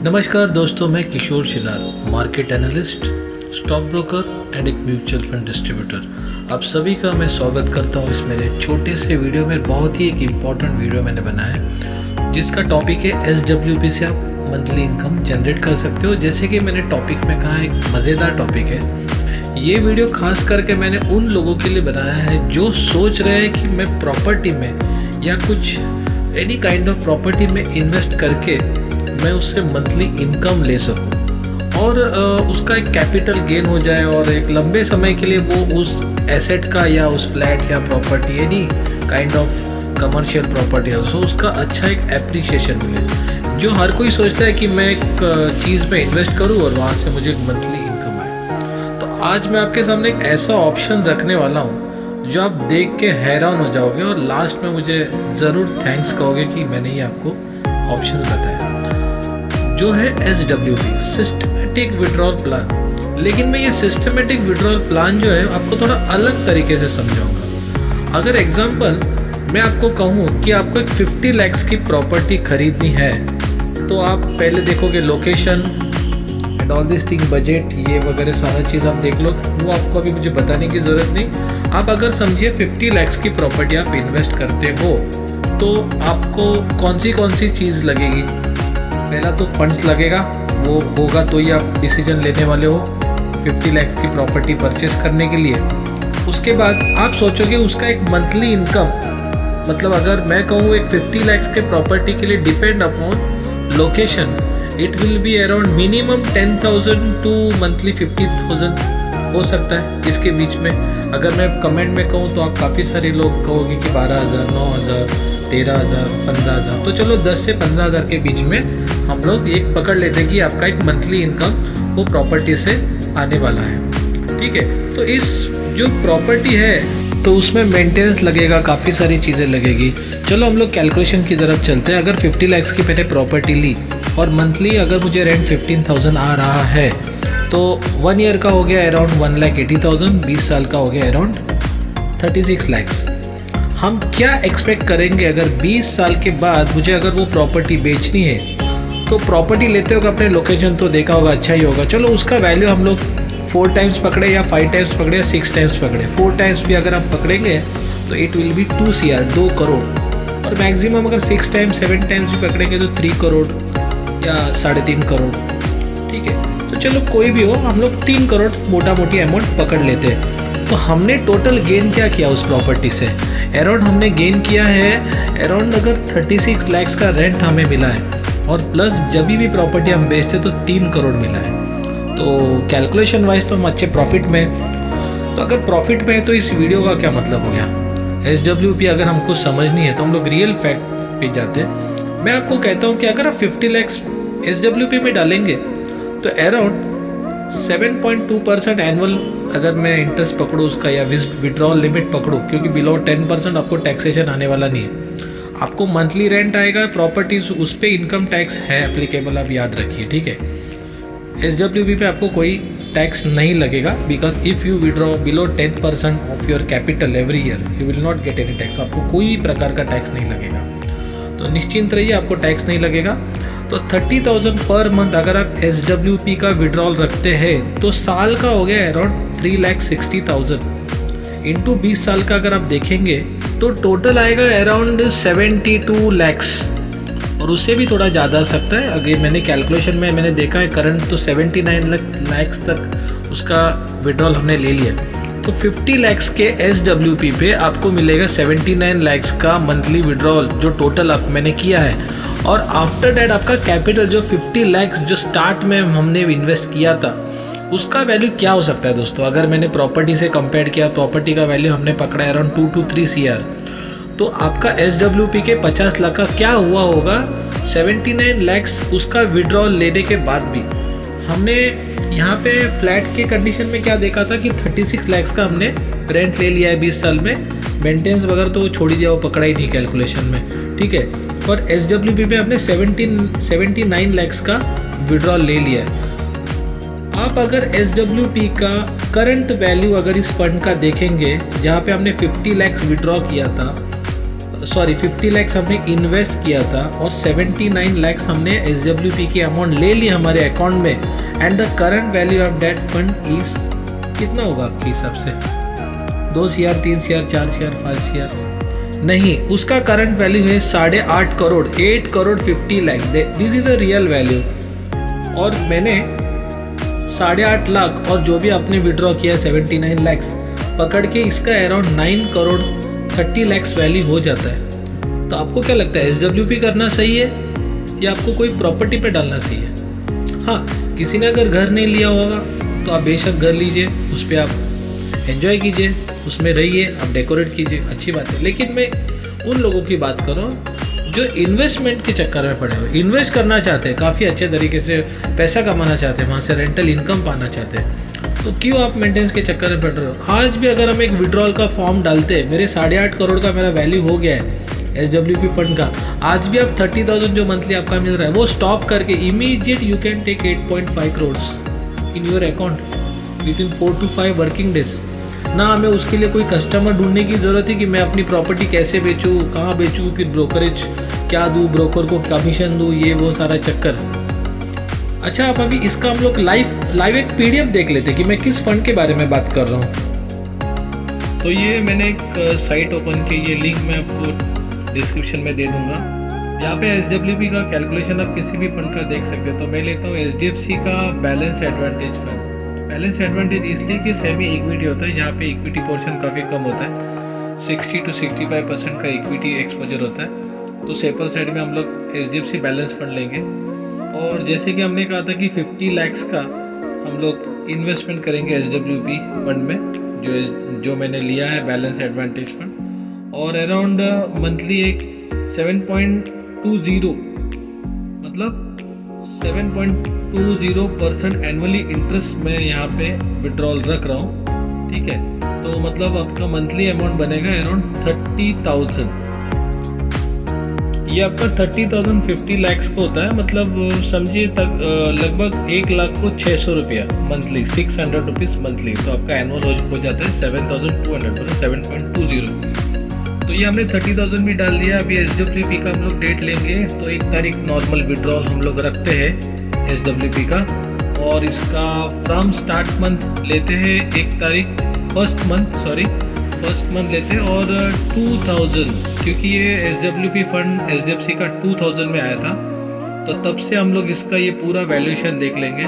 नमस्कार दोस्तों, मैं Kishor Shilal, market analyst, stock broker and एक म्यूचुअल फंड डिस्ट्रीब्यूटर। आप सभी का मैं स्वागत करता हूं इस मेरे छोटे से वीडियो में। बहुत ही एक इम्पॉर्टेंट वीडियो मैंने बनाया है जिसका टॉपिक है SWP से आप मंथली इनकम जनरेट कर सकते हो। जैसे कि मैंने टॉपिक में कहा, एक मज़ेदार टॉपिक है ये वीडियो। खास करके मैंने उन लोगों के लिए बनाया है जो सोच रहे हैं कि मैं प्रॉपर्टी में या कुछ एनी काइंड ऑफ प्रॉपर्टी में इन्वेस्ट करके मैं उससे मंथली इनकम ले सकूं और उसका एक कैपिटल गेन हो जाए और एक लंबे समय के लिए वो उस एसेट का या उस फ्लैट या property any kind of commercial property है सो उसका अच्छा एक एप्रिसिएशन मिले। जो हर कोई सोचता है कि मैं एक चीज़ में इन्वेस्ट करूं और वहाँ से मुझे मंथली इनकम आए। तो आज मैं आपके सामने एक ऐसा ऑप्शन रखने वाला हूँ जो आप देख के हैरान हो जाओगे और लास्ट में मुझे ज़रूर थैंक्स कहोगे कि मैंने ये आपको ऑप्शन बताया, जो है SWP, सिस्टमेटिक विड्रॉल प्लान। लेकिन मैं ये सिस्टमेटिक विड्रॉल प्लान जो है आपको थोड़ा अलग तरीके से समझाऊंगा। अगर एग्जांपल मैं आपको कहूँ कि आपको एक 50 लाख की प्रॉपर्टी खरीदनी है तो आप पहले देखोगे location and all this thing, budget, ये वगैरह सारा चीज़ आप देख लो। वो आपको अभी मुझे बताने की ज़रूरत नहीं। आप अगर समझिए 50 लाख की प्रॉपर्टी आप इन्वेस्ट करते हो तो आपको कौन सी चीज़ लगेगी। पहला तो फंड्स लगेगा, वो होगा तो ही आप डिसीजन लेने वाले हो 50 लाख की प्रॉपर्टी परचेस करने के लिए। उसके बाद आप सोचोगे उसका एक मंथली इनकम, मतलब अगर मैं कहूँ एक 50 लाख के प्रॉपर्टी के लिए depend upon location it will be around minimum 10,000 to monthly 50,000 हो सकता है। इसके बीच में अगर मैं कमेंट में कहूँ तो आप काफ़ी सारे लोग कहोगे कि 12,000, 9,000, 13,000, 15,000, तो चलो 10 से 15,000 के बीच में हम लोग एक पकड़ लेते हैं कि आपका एक मंथली इनकम वो प्रॉपर्टी से आने वाला है। ठीक है, तो इस जो प्रॉपर्टी है तो उसमें मेंटेनेंस लगेगा, काफ़ी सारी चीज़ें लगेगी। चलो हम लोग कैलकुलेशन की तरफ चलते हैं। अगर 50 लाख की मैंने प्रॉपर्टी ली और मंथली अगर मुझे रेंट 15,000 आ रहा है तो 1 ईयर का हो गया अराउंड 1,80,000, 20 साल का हो गया अराउंड 36 लाख। हम क्या एक्सपेक्ट करेंगे अगर 20 साल के बाद मुझे अगर वो प्रॉपर्टी बेचनी है तो प्रॉपर्टी लेते होगा अपने लोकेशन तो देखा होगा अच्छा ही होगा। चलो उसका वैल्यू हम लोग 4 टाइम्स पकड़े या 5 टाइम्स पकड़े या 6 टाइम्स पकड़े। 4 टाइम्स भी अगर हम पकड़ेंगे तो it will B 2 CR, 2 crore. और मैक्सिमम अगर 6 टाइम्स 7 टाइम्स भी पकड़ेंगे तो 3 करोड़ या 3.5 करोड़। ठीक है, तो चलो कोई भी हो, हम लोग 3 करोड़ मोटा मोटी अमाउंट पकड़ लेते हैं। तो हमने टोटल गेन क्या किया उस प्रॉपर्टी से? अराउंड हमने गेन किया है अराउंड अगर 36 लाख का रेंट हमें मिला है और प्लस जब भी प्रॉपर्टी हम बेचते तो 3 करोड़ मिला है। तो कैलकुलेशन वाइज तो हम अच्छे प्रॉफिट में। तो अगर प्रॉफिट में है तो इस वीडियो का क्या मतलब हो गया? SWP अगर हमको समझनी है तो हम लोग रियल फैक्ट पे जाते हैं। मैं आपको कहता हूँ कि अगर आप 50 लाख SWP में डालेंगे तो अराउंड 7.2% एनुअल अगर मैं इंटरेस्ट पकड़ूँ उसका या विड्रॉल लिमिट पकड़ूँ, क्योंकि बिलो 10% आपको टैक्सेशन आने वाला नहीं है। आपको मंथली रेंट आएगा, प्रॉपर्टीज उस पर इनकम टैक्स है एप्लीकेबल, आप याद रखिए। ठीक है, SWP पे आपको कोई टैक्स नहीं लगेगा because if you withdraw below 10% of your capital every year you will not get any tax. आपको कोई प्रकार का टैक्स नहीं लगेगा, तो निश्चिंत रहिए, आपको टैक्स नहीं लगेगा। तो 30,000 पर मंथ अगर आप SWP का विड्रॉल रखते हैं तो साल का हो गया अराउंड 3,60,000 इंटू 20 साल का अगर आप देखेंगे तो टोटल आएगा अराउंड 72 लाख और उससे भी थोड़ा ज़्यादा आ सकता है। अगर मैंने कैलकुलेशन में मैंने देखा है करंट तो 79 लाख तक उसका विड्रॉल हमने ले लिया। तो 50 लाख के SWP पे आपको मिलेगा 79 लाख का मंथली विड्रॉल जो टोटल आप मैंने किया है। और आफ्टर डैट आपका कैपिटल जो 50 लाख जो स्टार्ट में हमने इन्वेस्ट किया था उसका वैल्यू क्या हो सकता है दोस्तों? अगर मैंने प्रॉपर्टी से कंपेयर किया, प्रॉपर्टी का वैल्यू हमने पकड़ा अराउंड 2 to 3 CR, तो आपका SWP के 50 लाख का क्या हुआ होगा? 79 लाख उसका विड्रॉल लेने के बाद भी हमने यहाँ पे फ्लैट के कंडीशन में क्या देखा था कि 36 लाख का हमने रेंट ले लिया है 20 साल में। मेंटेनेंस वगैरह तो छोड़ ही दिया, वो पकड़ा ही नहीं कैलकुलेशन में। ठीक है, और SWP पे हमने 79 लाख का विड्रॉल ले लिया है। आप अगर SWP का करंट वैल्यू अगर इस फंड का देखेंगे जहाँ पे हमने 50 लाख विड्रॉ किया था सॉरी 50 लैक्स हमने इन्वेस्ट किया था और 79 लैक्स हमने SWP की अमाउंट ले ली हमारे अकाउंट में, and the current value of that fund is कितना होगा आपके हिसाब से? 2 CR, 3 CR, 4 CR, 5 CR? नहीं, उसका करंट वैल्यू है 8.5 crore, 8 crore 50 lakh. This is the real value. और मैंने 8.5 लाख और जो भी आपने विड्रॉ किया 79 लैक्स पकड़ के इसका अराउंड 9 करोड़ 30 लैक्स वैल्यू हो जाता है। तो आपको क्या लगता है, SWP करना सही है या आपको कोई प्रॉपर्टी पे डालना सही है? हाँ, किसी ने अगर घर नहीं लिया होगा तो आप बेशक घर लीजिए, उस पर आप एंजॉय कीजिए, उसमें रहिए, आप डेकोरेट कीजिए, अच्छी बात है। लेकिन मैं उन लोगों की बात कर रहा हूँ जो इन्वेस्टमेंट के चक्कर में पड़े हुए, इन्वेस्ट करना चाहते हैं, काफ़ी अच्छे तरीके से पैसा कमाना चाहते हैं, वहाँ से रेंटल इनकम पाना चाहते हैं, तो क्यों आप मेंटेनेंस के चक्कर में पड़ रहे हो? आज भी अगर हम एक विड्रॉल का फॉर्म डालते हैं, मेरे 8.5 करोड़ का मेरा वैल्यू हो गया है SWP फंड का, आज भी आप 30,000 जो मंथली आपका मिल रहा है वो स्टॉप करके immediate you can take 8.5 crore in your account within 4 to 5 working days. ना हमें उसके लिए कोई कस्टमर ढूंढने की ज़रूरत है कि मैं अपनी प्रॉपर्टी कैसे बेचूँ, कहाँ बेचूँ, फिर ब्रोकरेज क्या दूँ, ब्रोकर को कमीशन दूँ, ये वो सारा चक्कर। अच्छा, आप अभी इसका हम लोग लाइव एक PDF देख लेते हैं कि मैं किस फंड के बारे में बात कर रहा हूँ। तो ये मैंने एक साइट ओपन की, ये लिंक मैं आपको डिस्क्रिप्शन में दे दूंगा। यहाँ पे SWP का कैलकुलेशन आप किसी भी फंड का देख सकते हैं। तो मैं लेता हूँ HDFC का balance advantage fund. Balance advantage इसलिए कि सेमी इक्विटी होता है, यहाँ पे इक्विटी पोर्शन काफ़ी कम होता है, 60 to 65% का इक्विटी एक्सपोजर होता है। तो सेफर साइड में हम लोग HDFC बैलेंस फंड लेंगे। और जैसे कि हमने कहा था कि 50 लैक्स का हम लोग इन्वेस्टमेंट करेंगे SWP फंड में, जो मैंने लिया है बैलेंस एडवांटेज फंड, और अराउंड मंथली एक 7.20 मतलब 7.20% एनुअली इंटरेस्ट मैं यहाँ पे विड्रॉल रख रहा हूँ, ठीक है। तो मतलब आपका मंथली अमाउंट बनेगा अराउंड 30,000। ये आपका 30,000 50 लैक्स को होता है, मतलब समझिए तक लगभग 1 लाख को 600 रुपया मंथली, 600 रुपीज़ मंथली। तो आपका एनुअल हो जाता है 7,200, मतलब 7.20। तो ये हमने 30,000 भी डाल दिया। अभी SWP का हम लोग डेट लेंगे, तो 1 तारीख नॉर्मल विड्रॉल हम लोग रखते हैं SWP का, और इसका फ्रॉम स्टार्ट मंथ लेते हैं 1 तारीख, फर्स्ट मंथ लेते हैं, और 2000, क्योंकि ये SWP फंड HDFC का 2000 में आया था, तो तब से हम लोग इसका ये पूरा वैल्यूएशन देख लेंगे।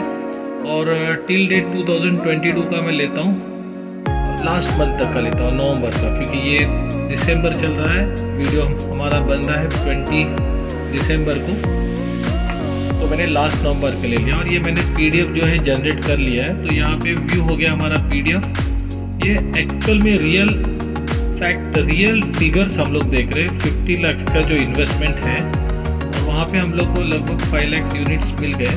और टिल डेट 2022 का मैं लेता हूँ, लास्ट मंथ तक का लेता हूँ, नवंबर का, क्योंकि ये दिसंबर चल रहा है, वीडियो हमारा बन रहा है 20 दिसंबर को, तो मैंने लास्ट नवंबर का ले लिया। और ये मैंने PDF जो है जनरेट कर लिया है। तो यहाँ पे व्यू हो गया हमारा PDF। ये एक्चुअल में रियल फिगर्स हम लोग देख रहे हैं। 50 लाख का जो इन्वेस्टमेंट है, और वहाँ पे हम लोग को लगभग 5 लाख यूनिट्स मिल गए।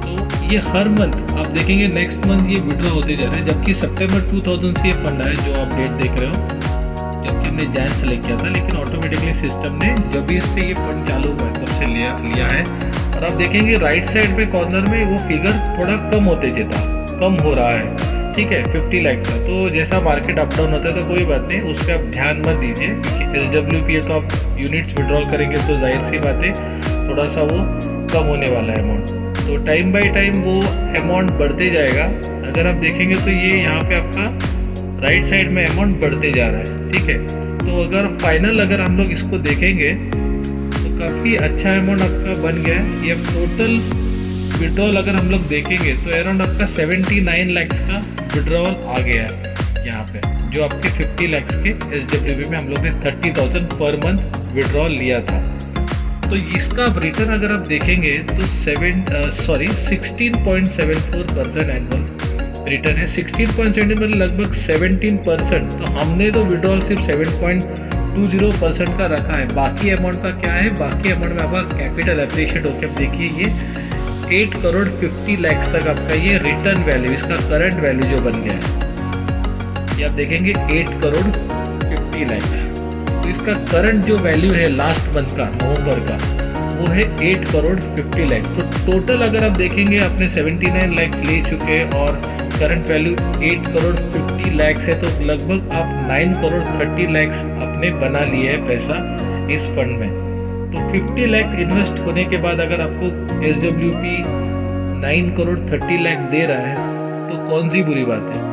तो ये हर मंथ आप देखेंगे, नेक्स्ट मंथ ये विड्रॉ होते जा रहे हैं, जबकि सितंबर 2000 से ये फंड आया जो आप डेट देख रहे हो, जबकि हमने जैन सेलेक्ट किया था, लेकिन ऑटोमेटिकली सिस्टम ने जब भी इससे ये फंड चालू हुआ है तब से लिया है। और आप देखेंगे राइट साइड पे कॉर्नर में वो फिगर थोड़ा कम हो रहा है, ठीक है, 50 लाख का। तो जैसा मार्केट अप डाउन होता है तो कोई बात नहीं, उस पर आप ध्यान मत दीजिए, क्योंकि SWP है तो आप यूनिट्स विड्रॉल करेंगे तो जाहिर सी बात है थोड़ा सा वो कम होने वाला है अमाउंट। तो टाइम बाय टाइम वो अमाउंट बढ़ते जाएगा। अगर आप देखेंगे तो ये यहाँ पे आपका राइट साइड में अमाउंट बढ़ते जा रहा है, ठीक है। तो अगर हम लोग इसको देखेंगे तो काफ़ी अच्छा अमाउंट आपका बन गया है। ये टोटल विड्रॉल अगर हम लोग देखेंगे तो अराउंड आपका 79 लैक्स का विड्रॉल आ गया है यहाँ पे, जो आपके 50 लैक्स के SWP में हम लोग ने 30,000 पर मंथ विड्रॉल लिया था। तो इसका रिटर्न अगर आप देखेंगे तो 16.74% एनुअल रिटर्न है। 16.7 मतलब लगभग 17%। तो हमने तो विड्रॉल सिर्फ 7.20% का रखा है। बाकी अमाउंट का क्या है, बाकी अमाउंट में आपका कैपिटल एप्रिशिएट होकर आप देखिए ये 8 करोड़ 50 लैक्स तक आपका ये रिटर्न वैल्यू, इसका करंट वैल्यू जो बन गया है, ये आप देखेंगे 8 करोड़ 50 लैक्स। तो इसका करंट जो वैल्यू है लास्ट मंथ का, नवंबर का, वो है 8 करोड़ 50 लैक्स। तो टोटल अगर आप देखेंगे आपने 79 लैक्स ले चुके और करंट वैल्यू 8 करोड़ 50 लाख है, तो लगभग आप 9 करोड़ 30 लाख अपने बना लिए है पैसा इस फंड में। तो 50 लाख इन्वेस्ट होने के बाद अगर आपको SWP 9 करोड़ 30 लाख दे रहा है तो कौन सी बुरी बात है।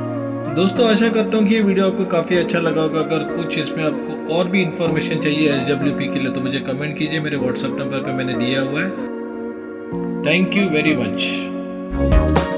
दोस्तों आशा करता हूँ कि ये वीडियो आपको काफ़ी अच्छा लगा होगा। अगर कुछ इसमें आपको और भी इन्फॉर्मेशन चाहिए SWP के लिए तो मुझे कमेंट कीजिए, मेरे व्हाट्सएप नंबर पे मैंने दिया हुआ है। Thank you very much.